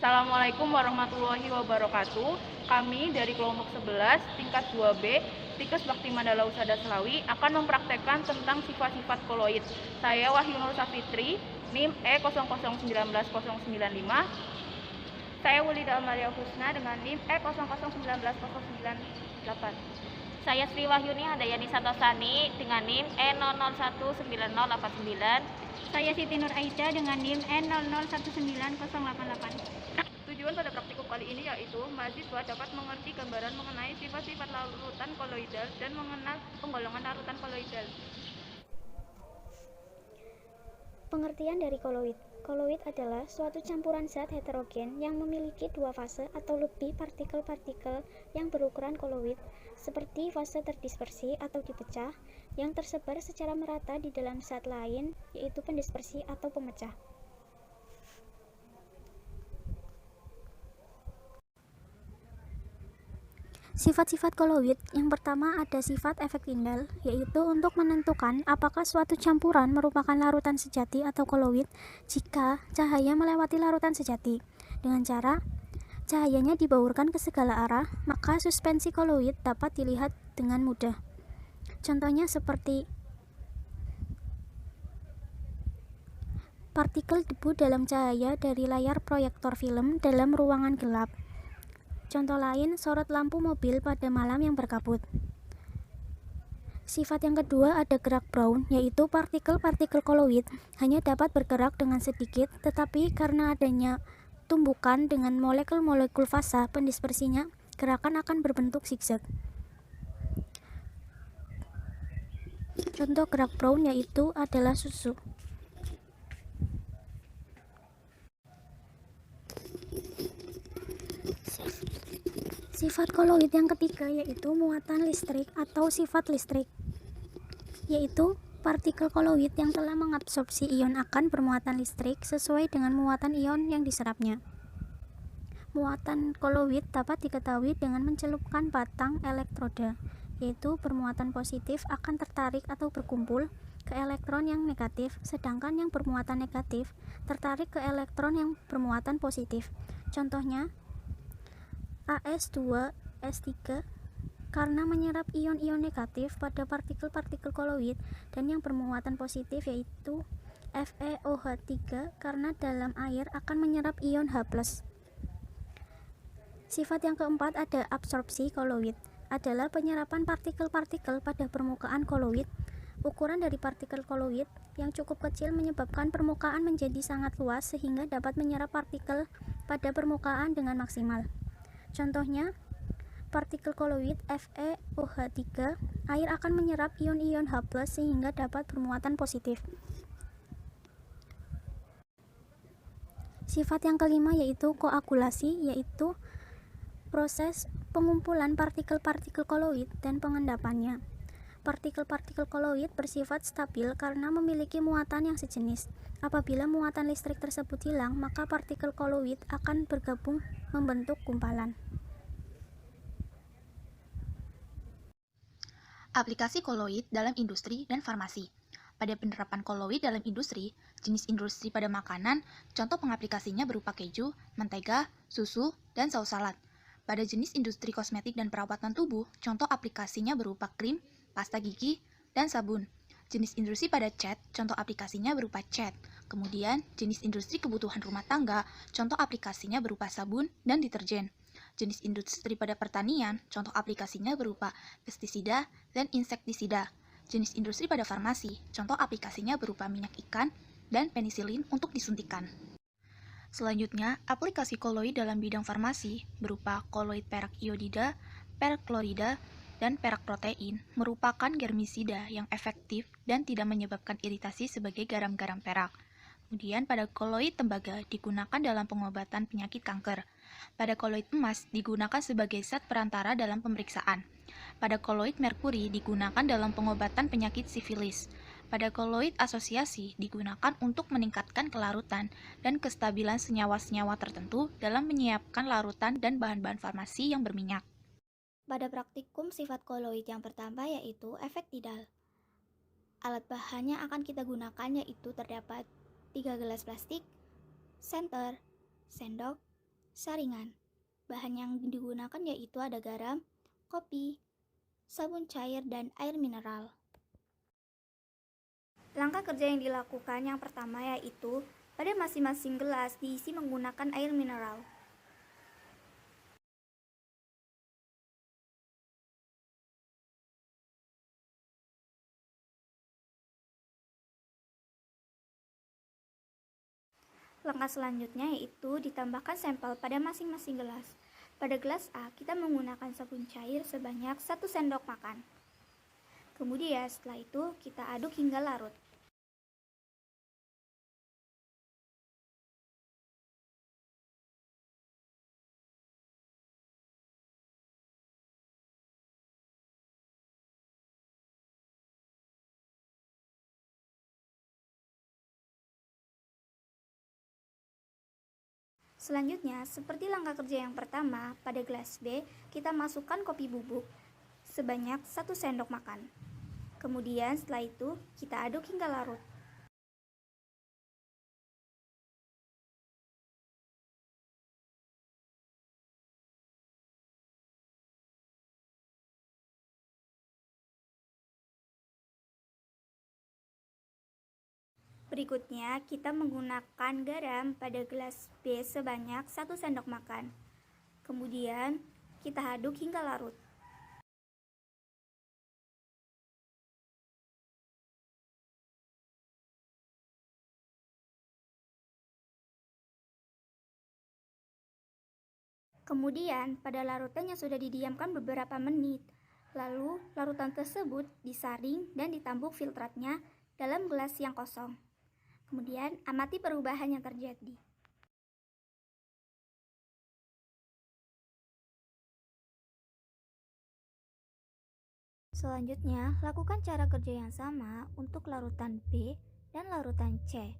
Assalamualaikum warahmatullahi wabarakatuh. Kami dari kelompok 11 tingkat 2B Tikes Bakti Mandala Usada Selawi akan mempraktekkan tentang sifat-sifat koloid. Saya Wahyu Nur Safitri, NIM E00190095. Saya Wulida Amalia Husna dengan NIM E00190098. Saya Sri Wahyuni Handayani Santosani dengan NIM E00199089. Saya Siti Nur Aida dengan NIM E00190088. Tujuan pada praktikum kali ini yaitu mahasiswa dapat mengerti gambaran mengenai sifat-sifat larutan koloidal dan mengenal penggolongan larutan koloidal. Pengertian dari koloid. Koloid adalah suatu campuran zat heterogen yang memiliki dua fase atau lebih partikel-partikel yang berukuran koloid, seperti fase terdispersi atau dipecah, yang tersebar secara merata di dalam zat lain, yaitu pendispersi atau pemecah. Sifat-sifat koloid yang pertama ada sifat efek Tyndall, yaitu untuk menentukan apakah suatu campuran merupakan larutan sejati atau koloid jika cahaya melewati larutan sejati. Dengan cara cahayanya dibaurkan ke segala arah, maka suspensi koloid dapat dilihat dengan mudah. Contohnya seperti partikel debu dalam cahaya dari layar proyektor film dalam ruangan gelap. Contoh lain, sorot lampu mobil pada malam yang berkabut. Sifat yang kedua ada gerak Brown, yaitu partikel-partikel koloid hanya dapat bergerak dengan sedikit, tetapi karena adanya tumbukan dengan molekul-molekul fasa pendispersinya, gerakan akan berbentuk zigzag. Contoh gerak Brown yaitu adalah susu. Sifat koloid yang ketiga yaitu muatan listrik atau sifat listrik, yaitu partikel koloid yang telah mengabsorpsi ion akan bermuatan listrik sesuai dengan muatan ion yang diserapnya. Muatan koloid dapat diketahui dengan mencelupkan batang elektroda, yaitu bermuatan positif akan tertarik atau berkumpul ke elektron yang negatif, sedangkan yang bermuatan negatif tertarik ke elektron yang bermuatan positif. Contohnya AS2S3 karena menyerap ion-ion negatif pada partikel-partikel koloid, dan yang bermuatan positif yaitu FeOH3 karena dalam air akan menyerap ion H+. Sifat yang keempat ada absorpsi koloid, adalah penyerapan partikel-partikel pada permukaan koloid. Ukuran dari partikel koloid yang cukup kecil menyebabkan permukaan menjadi sangat luas sehingga dapat menyerap partikel pada permukaan dengan maksimal. Contohnya, partikel koloid FeOH3, air akan menyerap ion-ion H+ sehingga dapat bermuatan positif. Sifat yang kelima yaitu koagulasi, yaitu proses pengumpulan partikel-partikel koloid dan pengendapannya. Partikel-partikel koloid bersifat stabil karena memiliki muatan yang sejenis. Apabila muatan listrik tersebut hilang, maka partikel koloid akan bergabung membentuk gumpalan. Aplikasi koloid dalam industri dan farmasi. Pada penerapan koloid dalam industri, jenis industri pada makanan, contoh pengaplikasinya berupa keju, mentega, susu, dan saus salad. Pada jenis industri kosmetik dan perawatan tubuh, contoh aplikasinya berupa krim, pasta gigi, dan sabun. Jenis industri pada cat, contoh aplikasinya berupa cat. Kemudian, jenis industri kebutuhan rumah tangga, contoh aplikasinya berupa sabun dan deterjen. Jenis industri pada pertanian, contoh aplikasinya berupa pestisida dan insektisida. Jenis industri pada farmasi, contoh aplikasinya berupa minyak ikan dan penisilin untuk disuntikan. Selanjutnya, aplikasi koloid dalam bidang farmasi berupa koloid perak iodida, perak klorida, dan perak protein merupakan germisida yang efektif dan tidak menyebabkan iritasi sebagai garam-garam perak. Kemudian pada koloid tembaga digunakan dalam pengobatan penyakit kanker. Pada koloid emas digunakan sebagai zat perantara dalam pemeriksaan. Pada koloid merkuri digunakan dalam pengobatan penyakit sifilis. Pada koloid asosiasi digunakan untuk meningkatkan kelarutan dan kestabilan senyawa-senyawa tertentu dalam menyiapkan larutan dan bahan-bahan farmasi yang berminyak. Pada praktikum sifat koloid yang pertama yaitu efek Tyndall. Alat bahan yang akan kita gunakan yaitu terdapat 3 gelas plastik, senter, sendok, Saringan. Bahan yang digunakan yaitu ada garam, kopi, sabun cair, dan air mineral. Langkah kerja yang dilakukan yang pertama yaitu pada masing-masing gelas diisi menggunakan air mineral. Langkah selanjutnya yaitu ditambahkan sampel pada masing-masing gelas. Pada gelas A, kita menggunakan sabun cair sebanyak 1 sendok makan. Kemudian setelah itu kita aduk hingga larut. Selanjutnya, seperti langkah kerja yang pertama, pada gelas B, kita masukkan kopi bubuk sebanyak 1 sendok makan. Kemudian setelah itu, kita aduk hingga larut. Berikutnya, kita menggunakan garam pada gelas B sebanyak 1 sendok makan. Kemudian, kita aduk hingga larut. Kemudian, pada larutan yang sudah didiamkan beberapa menit, lalu larutan tersebut disaring dan ditambuk filtratnya dalam gelas yang kosong. Kemudian, amati perubahan yang terjadi. Selanjutnya, lakukan cara kerja yang sama untuk larutan B dan larutan C.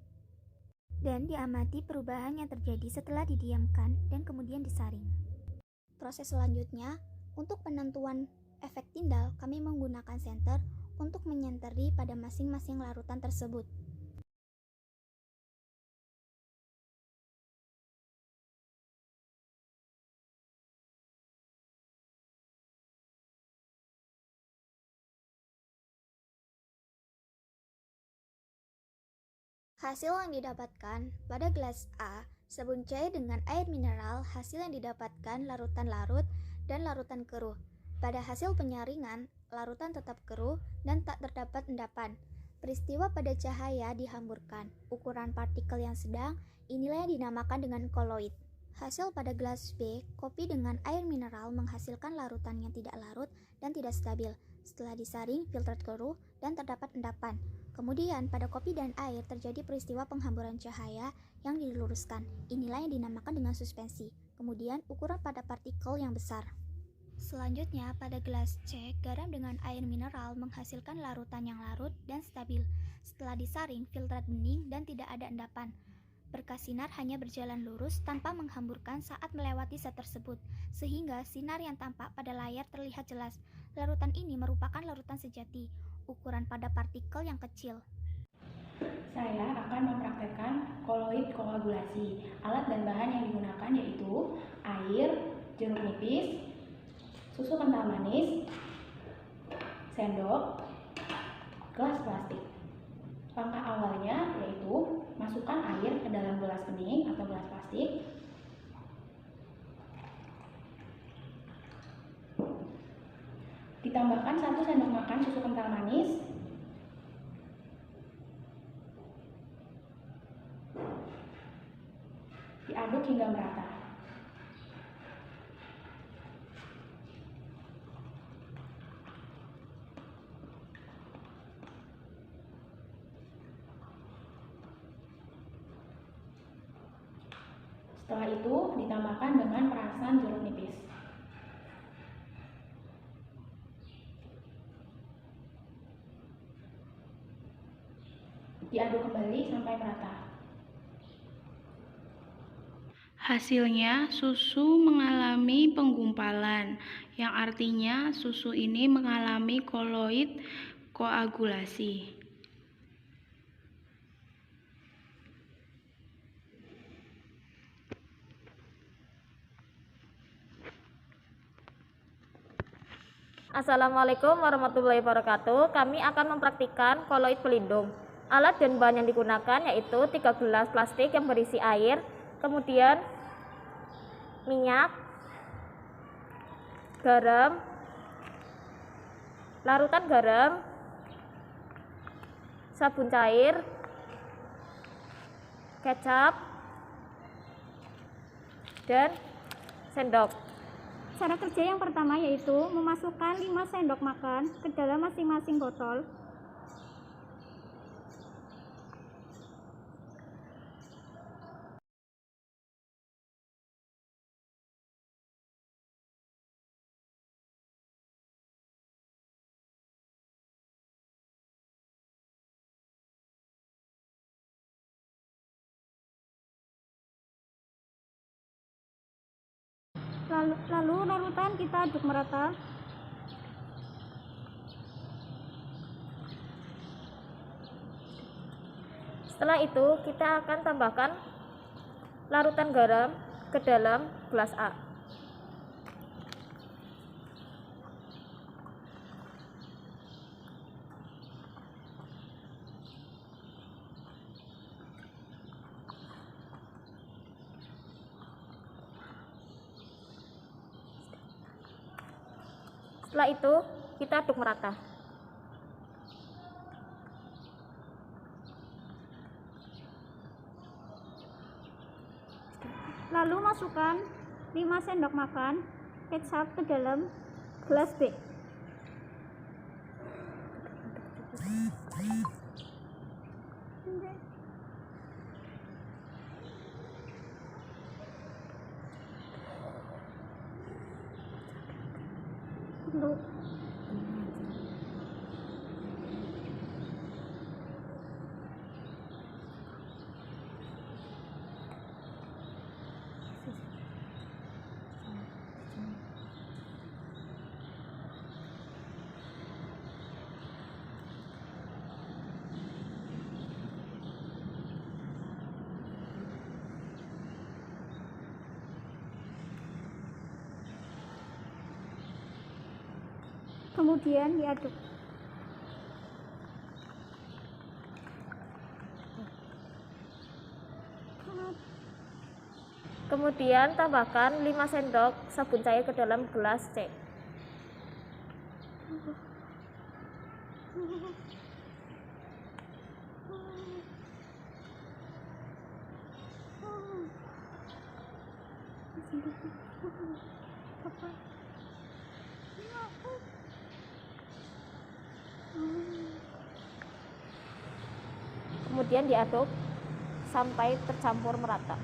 Dan diamati perubahan yang terjadi setelah didiamkan dan kemudian disaring. Proses selanjutnya, untuk penentuan efek tindal, kami menggunakan senter untuk menyenteri pada masing-masing larutan tersebut. Hasil yang didapatkan pada gelas A, sabun cair dengan air mineral, hasil yang didapatkan larutan larut dan larutan keruh. Pada hasil penyaringan, larutan tetap keruh dan tak terdapat endapan. Peristiwa pada cahaya dihamburkan. Ukuran partikel yang sedang, inilah yang dinamakan dengan koloid. Hasil pada gelas B, kopi dengan air mineral menghasilkan larutan yang tidak larut dan tidak stabil. Setelah disaring, filtrat keruh dan terdapat endapan. Kemudian pada kopi dan air terjadi peristiwa penghamburan cahaya yang diluruskan. Inilah yang dinamakan dengan suspensi. Kemudian ukuran pada partikel yang besar. Selanjutnya pada gelas C, garam dengan air mineral menghasilkan larutan yang larut dan stabil. Setelah disaring, filtrat bening dan tidak ada endapan. Berkas sinar hanya berjalan lurus tanpa menghamburkan saat melewati zat tersebut, sehingga sinar yang tampak pada layar terlihat jelas. Larutan ini merupakan larutan sejati. Ukuran pada partikel yang kecil. Saya akan mempraktekkan koloid koagulasi. Alat dan bahan yang digunakan yaitu air, jeruk nipis, susu kental manis, sendok, gelas plastik. Langkah awalnya yaitu masukkan air ke dalam gelas bening atau gelas plastik. Ditambahkan 1 sendok makan susu kental manis. Diaduk hingga merata. Setelah itu ditambahkan dengan perasan jeruk nipis. Diaduk kembali sampai merata. Hasilnya, susu mengalami penggumpalan, yang artinya susu ini mengalami koloid koagulasi. Assalamualaikum warahmatullahi wabarakatuh. Kami akan mempraktikkan koloid pelindung. Alat dan bahan yang digunakan yaitu 3 gelas plastik yang berisi air, kemudian minyak, garam, larutan garam, sabun cair, kecap, dan sendok. Cara kerja yang pertama yaitu memasukkan 5 sendok makan ke dalam masing-masing botol. Lalu larutan kita aduk merata. Setelah itu kita akan tambahkan larutan garam ke dalam gelas A. Setelah itu kita aduk merata. Lalu masukkan 5 sendok makan kecap ke dalam gelas B. Kemudian diaduk. Kemudian tambahkan 5 sendok sabun cair ke dalam gelas C. Kemudian diaduk sampai tercampur merata.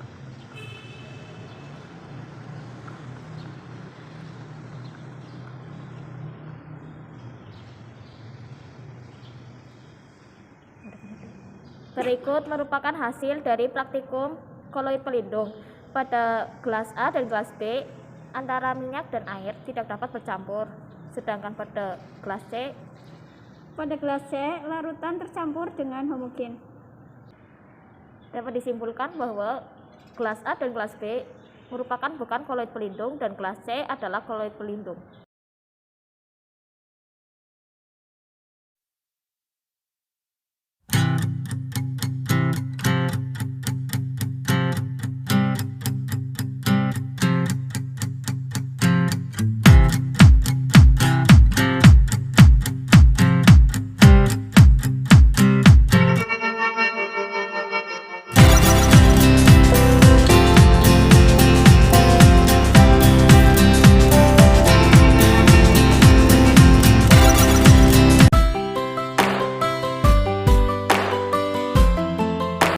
Berikut merupakan hasil dari praktikum koloid pelindung. Pada gelas A dan gelas B, antara minyak dan air tidak dapat bercampur. Sedangkan pada gelas C, larutan tercampur dengan homogen. dapat disimpulkan bahwa gelas A dan gelas B merupakan bukan koloid pelindung dan gelas C adalah koloid pelindung.